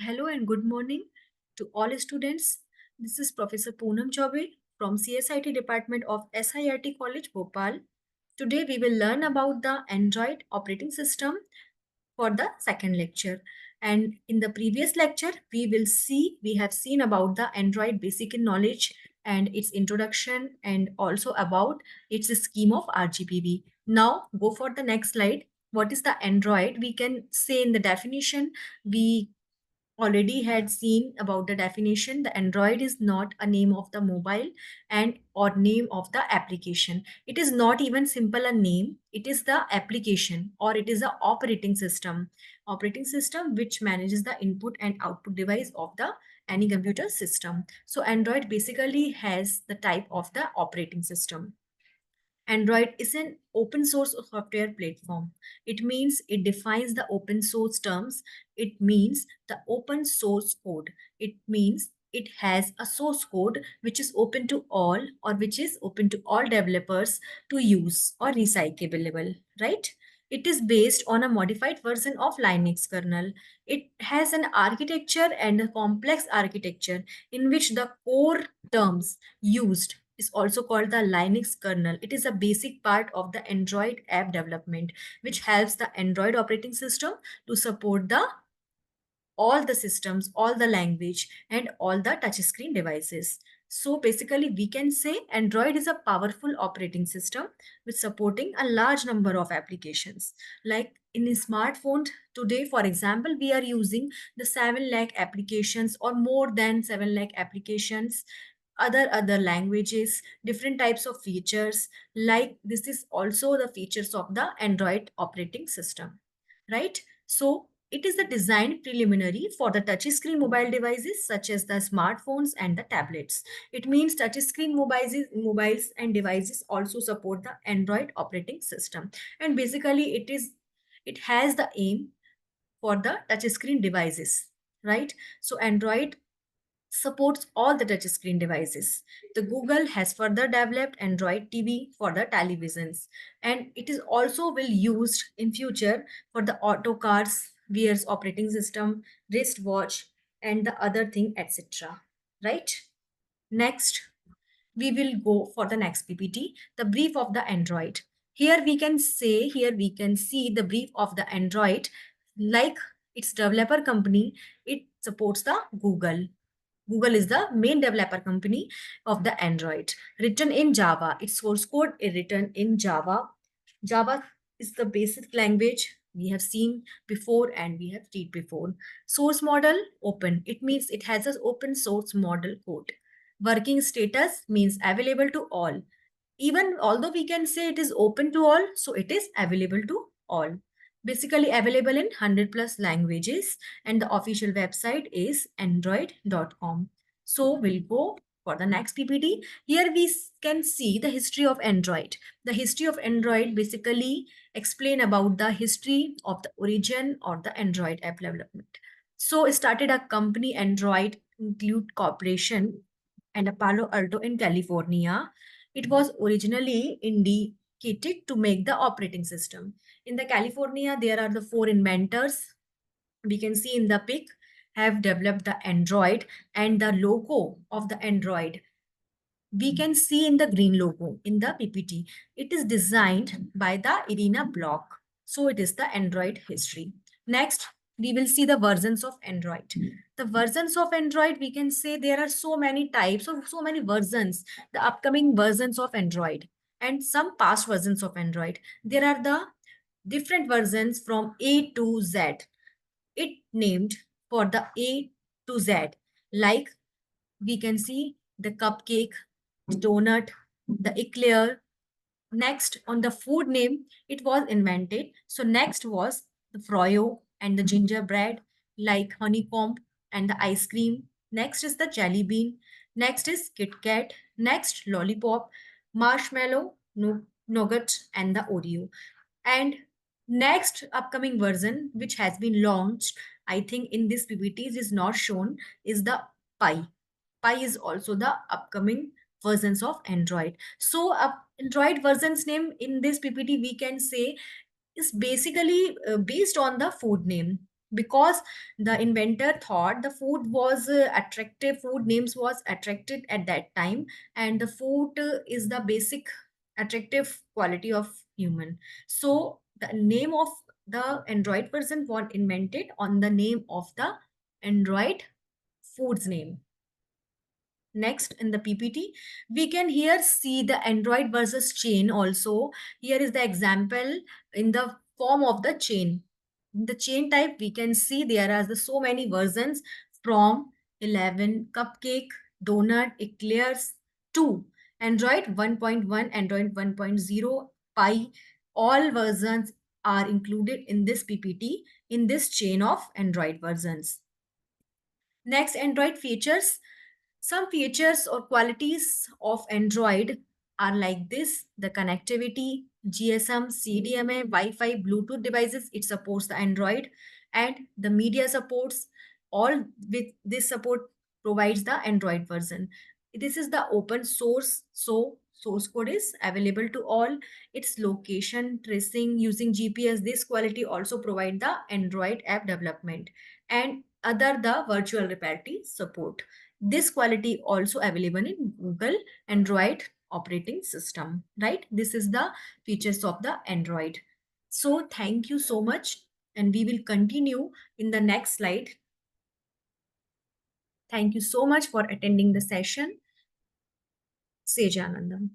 Hello and good morning to all students. This is Professor Poonam Choubey from CSIT Department of SIRT College Bhopal. Today we will learn about the Android operating system for the second lecture. And in the previous lecture, we have seen about the Android basic knowledge and its introduction and also about its scheme of RGPV. Now go for the next slide. What is the Android? We can say in the definition, we already had seen about the definition. The Android is not a name of the mobile and or name of the application. It is not even simple a name. It is the application or it is a operating system which manages the input and output device of the any computer system. So Android basically has the type of the operating system. Android is an open source software platform. It means it defines the open source terms. It means the open source code. It means it has a source code which is open to all or which is open to all developers to use or recyclable, right? It is based on a modified version of Linux kernel. It has an architecture and a complex architecture in which the core terms used is also called the Linux kernel. It is a basic part of the Android app development, which helps the Android operating system to support the all the systems, all the language, and all the touchscreen devices. So basically, we can say Android is a powerful operating system with supporting a large number of applications. Like in a smartphone today, for example, we are using the 7 lakh applications or more than 7 lakh applications, other languages, different types of features. Like this is also the features of the Android operating system, right? So it is the design preliminary for the touchscreen mobile devices such as the smartphones and the tablets. It means touchscreen mobiles and devices also support the Android operating system. And basically it has the aim for the touchscreen devices, right? So Android supports all the touchscreen devices. The Google has further developed Android TV for the televisions, and it is also will used in future for the auto cars, wears operating system, wristwatch, and the other thing, etc. Right? Next, we will go for the next PPT, the brief of the Android. Here we can see the brief of the Android, like its developer company, it supports the Google. Google is the main developer company of the Android. Written in Java. Its source code is written in Java. Java is the basic language we have seen before and we have read before. Source model open. It means it has an open source model code. Working status means available to all. Even although we can say it is open to all, so it is available to all. Basically available in 100 plus languages, and the official website is android.com. So we'll go for the next PPT. Here we can see the history of Android. The history of Android basically explain about the history of the origin of the Android app development. So it started a company Android Include Corporation and a Palo Alto in California. It was originally indicated to make the operating system. In the California, there are the 4 inventors we can see in the pic have developed the Android, and the logo of the Android we can see in the green logo in the PPT. It is designed by the Irina Block. So it is the Android history. Next, we will see the versions of Android. The versions of Android, we can say there are so many types or so many versions, the upcoming versions of Android and some past versions of Android. There are the different versions from A to Z. It named for the A to Z. Like we can see the cupcake, donut, the eclair. Next, on the food name, it was invented. So next was the froyo and the gingerbread, like honeycomb and the ice cream. Next is the jelly bean. Next is Kit Kat. Next, lollipop, marshmallow, nougat, and the Oreo. And next upcoming version, which has been launched, I think in this PPT is not shown, is the Pi. Pi is also the upcoming versions of Android. So Android versions name in this PPT we can say is basically based on the food name. because the inventor thought the food was attractive, food names was attracted at that time, and the food is the basic attractive quality of human. So the name of the Android version was invented on the name of the Android food's name. Next in the PPT, we can here see the Android versus chain also. Here is the example in the form of the chain. In the chain type, we can see there are so many versions from 11, cupcake, donut, eclairs to Android 1.1, Android 1.0, Pi. All versions are included in this PPT in this chain of Android versions. Next, Android features. Some features or qualities of Android are like this: the connectivity, GSM, CDMA, Wi-Fi, Bluetooth devices, it supports the Android, and the media supports. All with this support provides the Android version. This is the open source, so source code is available to all. Its location tracing using GPS, this quality also provide the Android app development, and other the virtual reality support. This quality also available in Google Android operating system, right? This is the features of the Android. So thank you so much, and we will continue in the next slide. Thank you so much for attending the session. Sejanandam.